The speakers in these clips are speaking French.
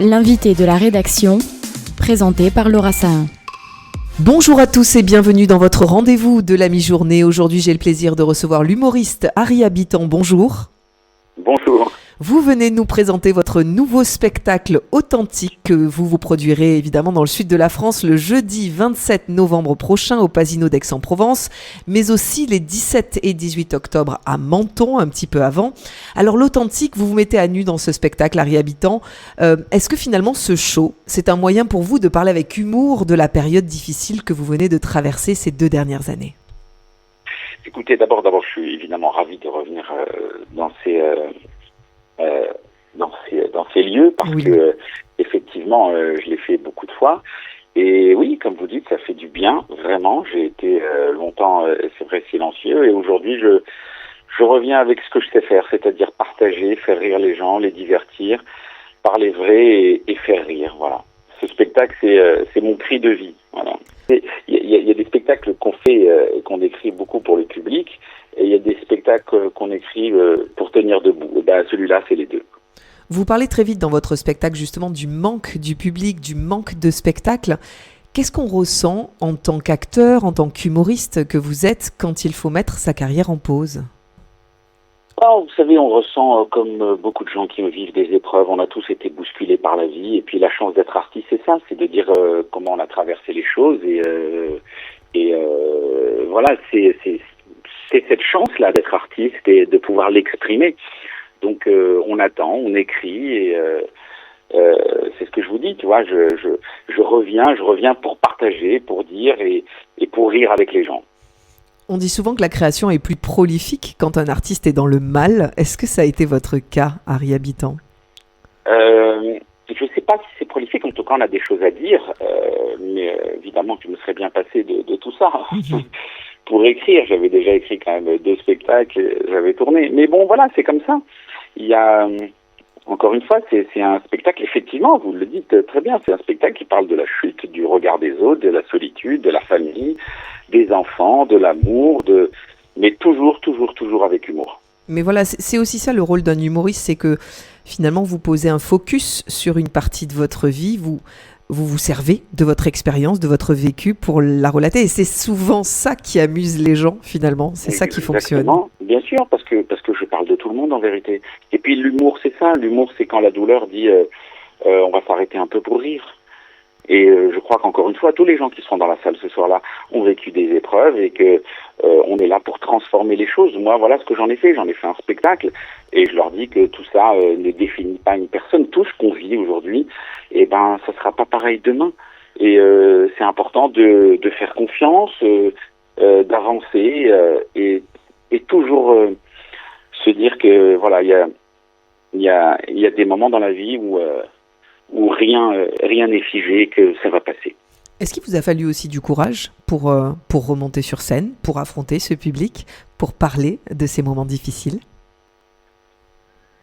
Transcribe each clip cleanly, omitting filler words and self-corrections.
L'invité de la rédaction, présenté par Laura Sahin. Bonjour à tous et bienvenue dans votre rendez-vous de la mi-journée. Aujourd'hui, j'ai le plaisir de recevoir l'humoriste Harry Habitant. Bonjour. Bonjour. Vous venez nous présenter votre nouveau spectacle authentique que vous produirez évidemment dans le sud de la France le jeudi 27 novembre prochain au Pasino d'Aix-en-Provence, mais aussi les 17 et 18 octobre à Menton, un petit peu avant. Alors l'authentique, vous vous mettez à nu dans ce spectacle, Harry Habitant. Est-ce que finalement ce show, c'est un moyen pour vous de parler avec humour de la période difficile que vous venez de traverser ces 2 dernières années? Écoutez, d'abord, je suis évidemment ravi de revenir dans ces lieux parce que effectivement, je l'ai fait beaucoup de fois. Et oui, comme vous dites, ça fait du bien, vraiment. J'ai été longtemps, c'est vrai, silencieux. Et aujourd'hui, je reviens avec ce que je sais faire, c'est-à-dire partager, faire rire les gens, les divertir, parler vrai et faire rire. Voilà. Ce spectacle, c'est mon cri de vie. Voilà. Il y a des spectacles qu'on fait et qu'on écrit beaucoup pour le public, et il y a des spectacles qu'on écrit pour tenir debout. Et ben, celui-là, c'est les deux. Vous parlez très vite dans votre spectacle justement du manque du public, du manque de spectacle. Qu'est-ce qu'on ressent en tant qu'acteur, en tant qu'humoriste que vous êtes quand il faut mettre sa carrière en pause ? Alors, vous savez, on ressent, comme beaucoup de gens qui vivent des épreuves, on a tous été bousculés par la vie. Et puis la chance d'être artiste, c'est ça, c'est de dire comment on a traversé les choses. Et voilà, c'est cette chance-là d'être artiste et de pouvoir l'exprimer. Donc on attend, on écrit et c'est ce que je vous dis, tu vois, je reviens pour partager, pour dire et pour rire avec les gens. On dit souvent que la création est plus prolifique quand un artiste est dans le mal. Est-ce que ça a été votre cas, Harry Habitant ? Je ne sais pas si c'est prolifique, en tout cas on a des choses à dire, mais évidemment que je me serais bien passé de tout ça. Pour écrire, j'avais déjà écrit quand même 2 spectacles, j'avais tourné. Mais bon, voilà, c'est comme ça. Il y a, encore une fois, c'est un spectacle, effectivement, vous le dites très bien, c'est un spectacle qui parle de la chute, du regard des autres, de la solitude, de la famille, des enfants, de l'amour, mais toujours avec humour. Mais voilà, c'est aussi ça le rôle d'un humoriste, c'est que finalement vous posez un focus sur une partie de votre vie, vous servez de votre expérience, de votre vécu pour la relater. Et c'est souvent ça qui amuse les gens, finalement. C'est ça qui fonctionne. Bien sûr, parce que je parle de tout le monde, en vérité. Et puis l'humour, c'est ça. L'humour, c'est quand la douleur dit on va s'arrêter un peu pour rire. Et je crois qu'encore une fois, tous les gens qui seront dans la salle ce soir-là ont vécu des épreuves et que on est là pour transformer les choses. Moi, voilà ce que j'en ai fait. J'en ai fait un spectacle et je leur dis que tout ça ne définit pas une personne. Tout ce qu'on vit aujourd'hui, eh ben, ça sera pas pareil demain. Et c'est important de faire confiance, d'avancer et toujours se dire que voilà, il y a des moments dans la vie où rien n'est figé, que ça va passer. Est-ce qu'il vous a fallu aussi du courage pour remonter sur scène, pour affronter ce public, pour parler de ces moments difficiles ?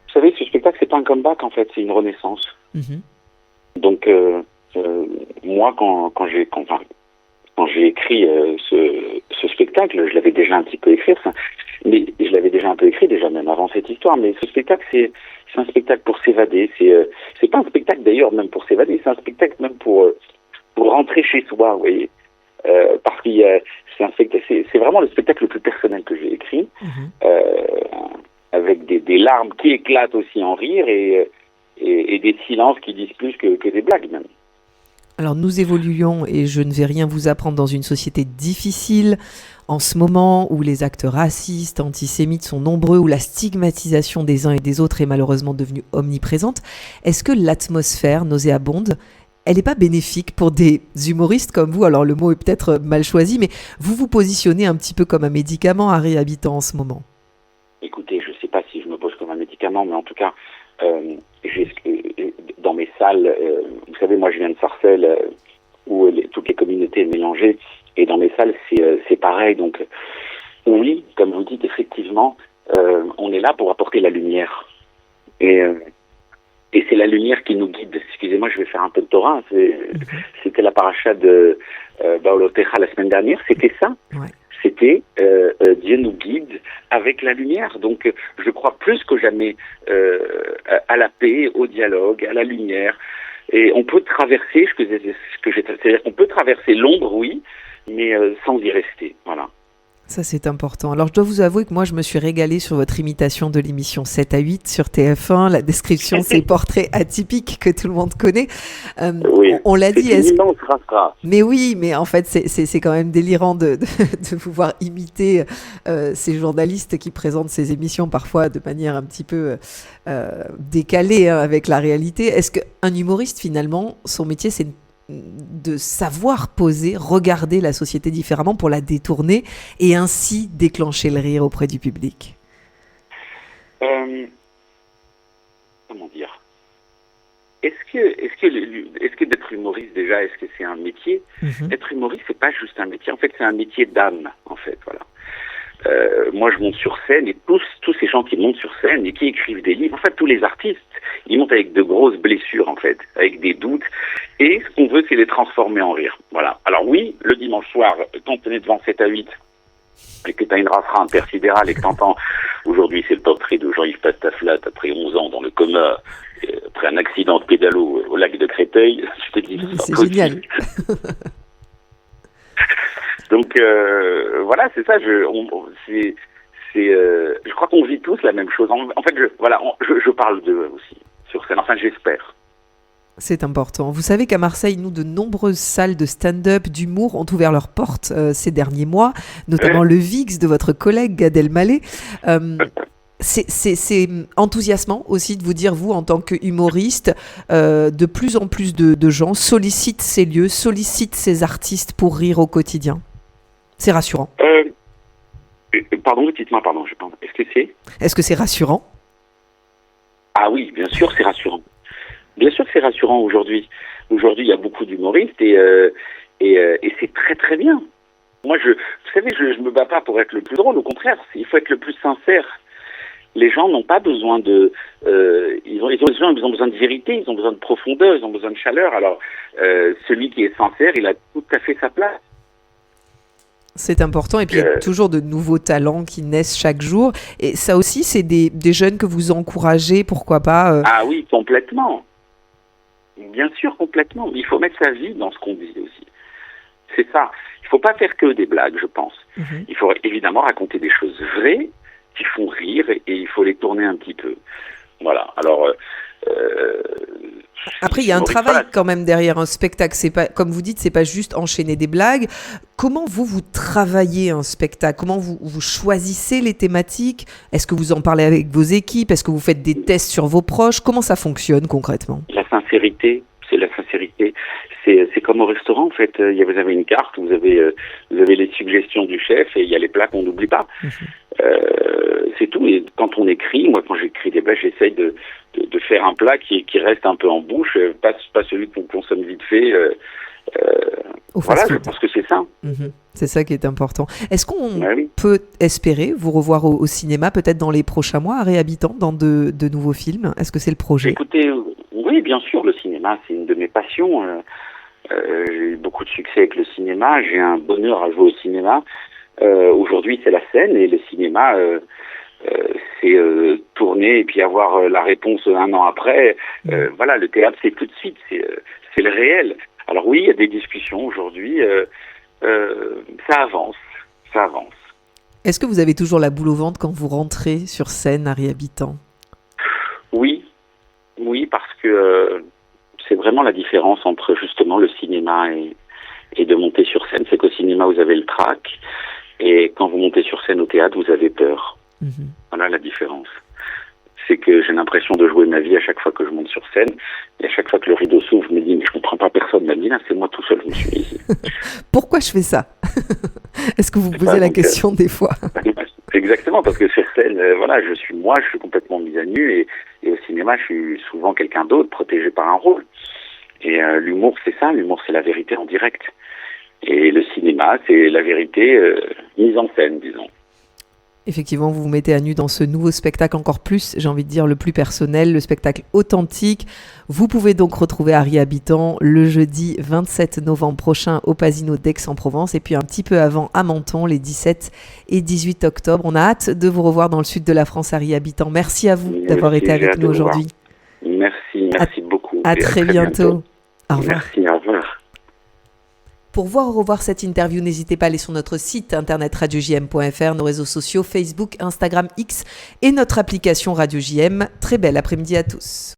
Vous savez, ce spectacle, c'est pas un comeback, en fait, c'est une renaissance. Donc, moi, quand j'ai écrit ce spectacle, je l'avais déjà un petit peu écrit, mais je l'avais déjà un peu écrit, déjà même avant cette histoire, mais ce spectacle, c'est un spectacle pour s'évader, c'est pas un spectacle d'ailleurs même pour s'évader, c'est un spectacle même pour rentrer chez soi, vous voyez, parce qu'il y a, c'est vraiment le spectacle le plus personnel que j'ai écrit, avec des larmes qui éclatent aussi en rire et des silences qui disent plus que des blagues même. Alors nous évoluons et je ne vais rien vous apprendre dans une société difficile en ce moment où les actes racistes, antisémites sont nombreux, où la stigmatisation des uns et des autres est malheureusement devenue omniprésente. Est-ce que l'atmosphère nauséabonde, elle n'est pas bénéfique pour des humoristes comme vous ? Alors le mot est peut-être mal choisi, mais vous vous positionnez un petit peu comme un médicament, Harry Habitant, en ce moment. Écoutez, je ne sais pas si je me pose comme un médicament, mais en tout cas, dans mes salles, vous savez, moi je viens de Sarcelles, où toutes les communautés mélangées, et dans mes salles c'est pareil. Donc oui, comme vous dites, effectivement, on est là pour apporter la lumière. Et c'est la lumière qui nous guide. Excusez-moi, je vais faire un peu de Torah. C'était la paracha de Baolotecha la semaine dernière. C'était ça. Ouais. c'était Dieu nous guide avec la lumière. Donc je crois plus que jamais à la paix, au dialogue, à la lumière. Et on peut traverser, c'est-à-dire qu'on peut traverser l'ombre, oui, mais sans y rester. Voilà. Ça, c'est important. Alors, je dois vous avouer que moi, je me suis régalée sur votre imitation de l'émission 7 à 8 sur TF1. La description, ces portraits atypiques que tout le monde connaît. Oui, on l'a dit. C'est une immense race. Mais oui, mais en fait, c'est quand même délirant de pouvoir imiter ces journalistes qui présentent ces émissions parfois de manière un petit peu décalée avec la réalité. Est-ce qu'un humoriste, finalement, son métier, c'est de savoir poser, regarder la société différemment pour la détourner et ainsi déclencher le rire auprès du public? Comment dire? Est-ce que d'être humoriste déjà, est-ce que c'est un métier? Être humoriste, c'est pas juste un métier. En fait, c'est un métier d'âme. En fait, voilà. Moi, je monte sur scène et tous ces gens qui montent sur scène et qui écrivent des livres, en fait, tous les artistes, ils montent avec de grosses blessures, en fait, avec des doutes. Et ce qu'on veut, c'est les transformer en rire. Voilà. Alors oui, le dimanche soir, quand on est devant 7 à 8 et que tu as une rafra intersidérale et que t'entends aujourd'hui, c'est le portrait de Jean-Yves Pastaflat après 11 ans dans le coma, après un accident de pédalo au lac de Créteil, je te dis, c'est génial. Donc voilà, c'est ça. Je crois qu'on vit tous la même chose. En fait, je parle d'eux aussi sur scène. Enfin, j'espère. C'est important. Vous savez qu'à Marseille, de nombreuses salles de stand-up, d'humour ont ouvert leurs portes ces derniers mois, notamment le VIX de votre collègue Gad Elmaleh. C'est enthousiasmant aussi de vous dire, vous, en tant qu'humoriste, de plus en plus de gens sollicitent ces lieux, sollicitent ces artistes pour rire au quotidien. C'est rassurant. Pardon, dites-moi, Est-ce que c'est rassurant? Ah oui, bien sûr, c'est rassurant. Bien sûr que c'est rassurant aujourd'hui. Aujourd'hui, il y a beaucoup d'humoristes et c'est très très bien. Moi, vous savez, je me bats pas pour être le plus drôle. Au contraire, il faut être le plus sincère. Les gens n'ont pas besoin ils ont besoin de vérité, ils ont besoin de profondeur, ils ont besoin de chaleur. Alors, celui qui est sincère, il a tout à fait sa place. C'est important. Et puis, il y a toujours de nouveaux talents qui naissent chaque jour. Et ça aussi, c'est des jeunes que vous encouragez, pourquoi pas Ah oui, complètement. Bien sûr, complètement. Il faut mettre sa vie dans ce qu'on dit aussi. C'est ça. Il ne faut pas faire que des blagues, je pense. Il faut évidemment raconter des choses vraies qui font rire et il faut les tourner un petit peu. Voilà. Alors... Après, il y a un travail quand même derrière un spectacle. C'est pas, comme vous dites, c'est pas juste enchaîner des blagues. Comment vous travaillez un spectacle? Comment vous choisissez les thématiques? Est-ce que vous en parlez avec vos équipes? Est-ce que vous faites des tests sur vos proches? Comment ça fonctionne concrètement? La sincérité, c'est la sincérité. C'est comme au restaurant en fait. Vous avez une carte, vous avez les suggestions du chef et il y a les plats qu'on n'oublie pas. C'est tout. Et quand on écrit, moi quand j'écris des blagues, j'essaye de faire un plat qui reste un peu en bouche, pas celui qu'on consomme vite fait. Voilà, je pense que c'est ça. C'est ça qui est important. Est-ce qu'on peut espérer vous revoir au cinéma, peut-être dans les prochains mois, à Réhabitant, dans de nouveaux films? Est-ce que c'est le projet? Écoutez, oui, bien sûr, le cinéma, c'est une de mes passions. J'ai eu beaucoup de succès avec le cinéma. J'ai un bonheur à jouer au cinéma. Aujourd'hui, c'est la scène et le cinéma... c'est tourner et puis avoir la réponse un an après. Voilà, le théâtre, c'est tout de suite, c'est le réel. Alors oui, il y a des discussions aujourd'hui, ça avance. Est-ce que vous avez toujours la boule au ventre quand vous rentrez sur scène à Réhabitant? Oui, parce que c'est vraiment la différence entre justement le cinéma et de monter sur scène. C'est qu'au cinéma, vous avez le trac et quand vous montez sur scène au théâtre, vous avez peur. Voilà la différence. C'est que j'ai l'impression de jouer ma vie à chaque fois que je monte sur scène. Et à chaque fois que le rideau s'ouvre, je me dis, mais je comprends pas, personne m'a dit là, c'est moi tout seul, je me suis mis ici. Pourquoi je fais ça? Est-ce que vous vous posez la question des fois? Exactement, parce que sur scène, voilà, je suis complètement mise à nu et au cinéma, je suis souvent quelqu'un d'autre, protégé par un rôle. Et l'humour, c'est ça, l'humour, c'est la vérité en direct. Et le cinéma, c'est la vérité mise en scène, disons. Effectivement, vous vous mettez à nu dans ce nouveau spectacle, encore plus, j'ai envie de dire, le plus personnel, le spectacle authentique. Vous pouvez donc retrouver Harry Habitant le jeudi 27 novembre prochain au Pasino d'Aix-en-Provence et puis un petit peu avant à Menton les 17 et 18 octobre. On a hâte de vous revoir dans le sud de la France, Harry Habitant. Merci à vous d'avoir été avec nous aujourd'hui. Merci beaucoup. À très bientôt. Au revoir. Merci, au revoir. Pour voir ou revoir cette interview, n'hésitez pas à aller sur notre site internet radiojm.fr, nos réseaux sociaux Facebook, Instagram, X et notre application Radio JM. Très bel après-midi à tous.